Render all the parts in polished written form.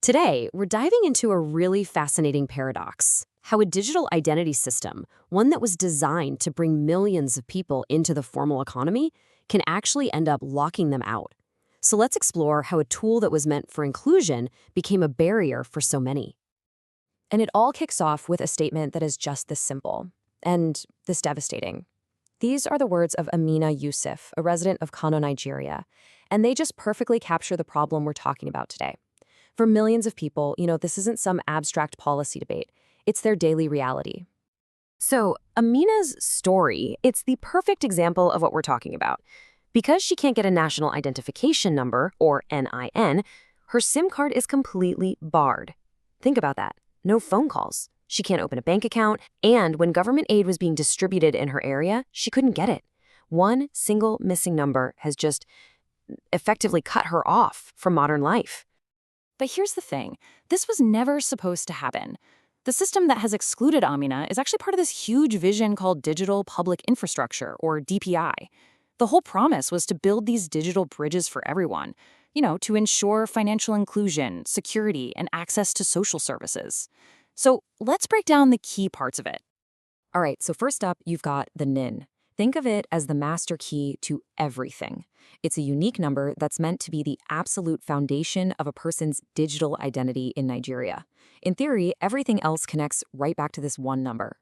Today, we're diving into a really fascinating paradox: how a digital identity system, one that was designed to bring millions of people into the formal economy, can actually end up locking them out. So let's explore how a tool that was meant for inclusion became a barrier for so many. And it all kicks off with a statement that is just this simple and this devastating. These are the words of Amina Yusuf, a resident of Kano, Nigeria, and they just perfectly capture the problem we're talking about today. For millions of people, this isn't some abstract policy debate. It's their daily reality. So, Amina's story, it's the perfect example of what we're talking about. Because she can't get a national identification number, or NIN, her SIM card is completely barred. Think about that. No phone calls. She can't open a bank account, and when government aid was being distributed in her area, she couldn't get it. One single missing number has just effectively cut her off from modern life. But here's the thing. This was never supposed to happen. The system that has excluded Amina is actually part of this huge vision called Digital Public Infrastructure, or DPI. The whole promise was to build these digital bridges for everyone, to ensure financial inclusion, security, and access to social services. So let's break down the key parts of it. All right, so first up, you've got the NIN. Think of it as the master key to everything. It's a unique number that's meant to be the absolute foundation of a person's digital identity in Nigeria. In theory, everything else connects right back to this one number.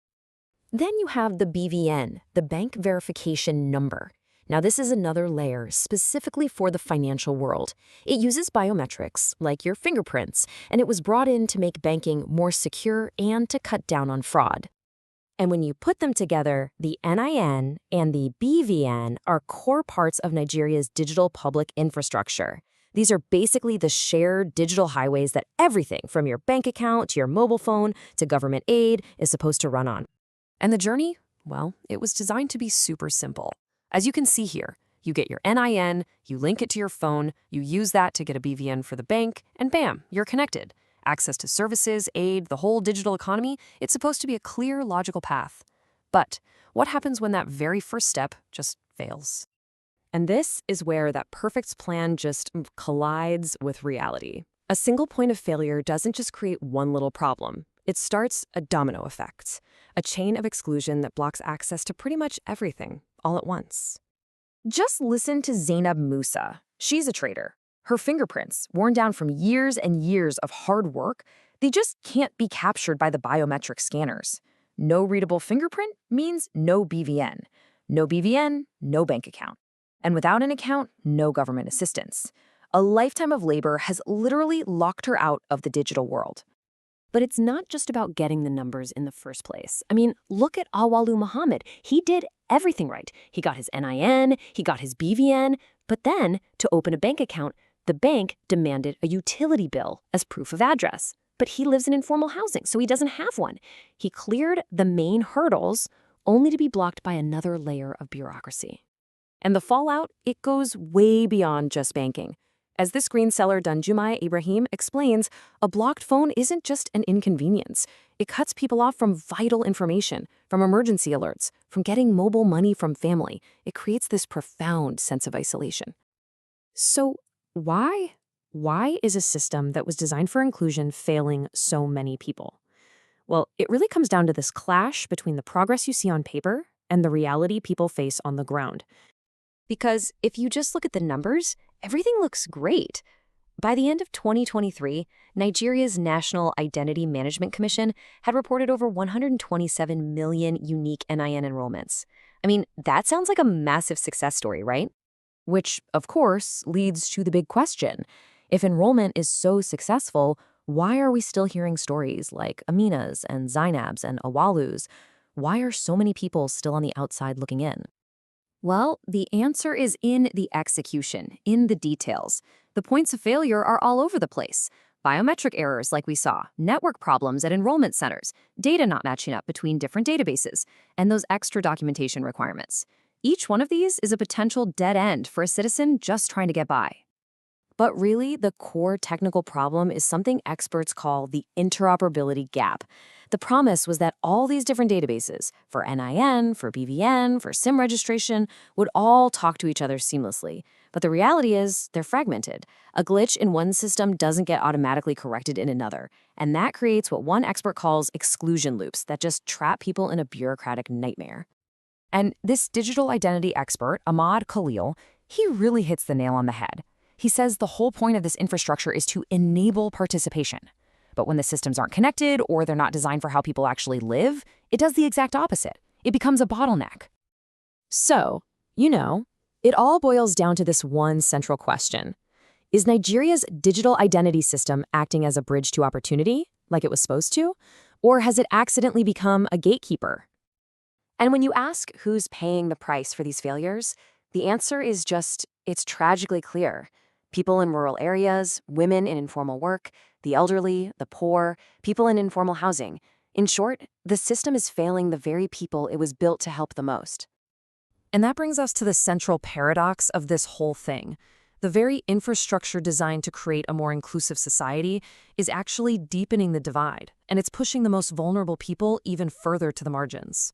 Then you have the BVN, the bank verification number. Now, this is another layer specifically for the financial world. It uses biometrics, like your fingerprints, and it was brought in to make banking more secure and to cut down on fraud. And when you put them together, the NIN and the BVN are core parts of Nigeria's digital public infrastructure. These are basically the shared digital highways that everything from your bank account to your mobile phone to government aid is supposed to run on. And the journey? Well, it was designed to be super simple. As you can see here, you get your NIN, you link it to your phone, you use that to get a BVN for the bank, and bam, you're connected. Access to services, aid, the whole digital economy, it's supposed to be a clear, logical path. But what happens when that very first step just fails? And this is where that perfect plan just collides with reality. A single point of failure doesn't just create one little problem. It starts a domino effect, a chain of exclusion that blocks access to pretty much everything, all at once. Just listen to Zainab Musa. She's a trader. Her fingerprints, worn down from years and years of hard work, they just can't be captured by the biometric scanners. No readable fingerprint means no BVN. No BVN, no bank account. And without an account, no government assistance. A lifetime of labor has literally locked her out of the digital world. But it's not just about getting the numbers in the first place. I mean, look at Awalu Muhammad. He did everything right. He got his NIN, he got his BVN, but then, to open a bank account, the bank demanded a utility bill as proof of address. But he lives in informal housing, so he doesn't have one. He cleared the main hurdles, only to be blocked by another layer of bureaucracy. And the fallout, it goes way beyond just banking. As this green seller Danjumai Ibrahim explains, a blocked phone isn't just an inconvenience. It cuts people off from vital information, from emergency alerts, from getting mobile money from family. It creates this profound sense of isolation. So why is a system that was designed for inclusion failing so many people? Well, it really comes down to this clash between the progress you see on paper and the reality people face on the ground. Because if you just look at the numbers, everything looks great. By the end of 2023, Nigeria's National Identity Management Commission had reported over 127 million unique NIN enrollments. I mean, that sounds like a massive success story, right? Which, of course, leads to the big question. If enrollment is so successful, why are we still hearing stories like Amina's and Zainab's and Awalu's? Why are so many people still on the outside looking in? Well, the answer is in the execution, in the details. The points of failure are all over the place. Biometric errors like we saw, network problems at enrollment centers, data not matching up between different databases, and those extra documentation requirements. Each one of these is a potential dead end for a citizen just trying to get by. But really, the core technical problem is something experts call the interoperability gap. The promise was that all these different databases, for NIN, for BVN, for SIM registration, would all talk to each other seamlessly. But the reality is, they're fragmented. A glitch in one system doesn't get automatically corrected in another. And that creates what one expert calls exclusion loops that just trap people in a bureaucratic nightmare. And this digital identity expert, Ahmad Khalil, he really hits the nail on the head. He says the whole point of this infrastructure is to enable participation. But when the systems aren't connected or they're not designed for how people actually live, it does the exact opposite. It becomes a bottleneck. So, it all boils down to this one central question. Is Nigeria's digital identity system acting as a bridge to opportunity, like it was supposed to? Or has it accidentally become a gatekeeper? And when you ask who's paying the price for these failures, the answer is it's tragically clear. People in rural areas, women in informal work, the elderly, the poor, people in informal housing. In short, the system is failing the very people it was built to help the most. And that brings us to the central paradox of this whole thing. The very infrastructure designed to create a more inclusive society is actually deepening the divide, and it's pushing the most vulnerable people even further to the margins.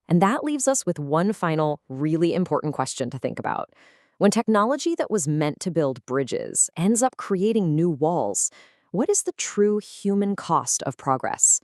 And that leaves us with one final, really important question to think about. When technology that was meant to build bridges ends up creating new walls, what is the true human cost of progress?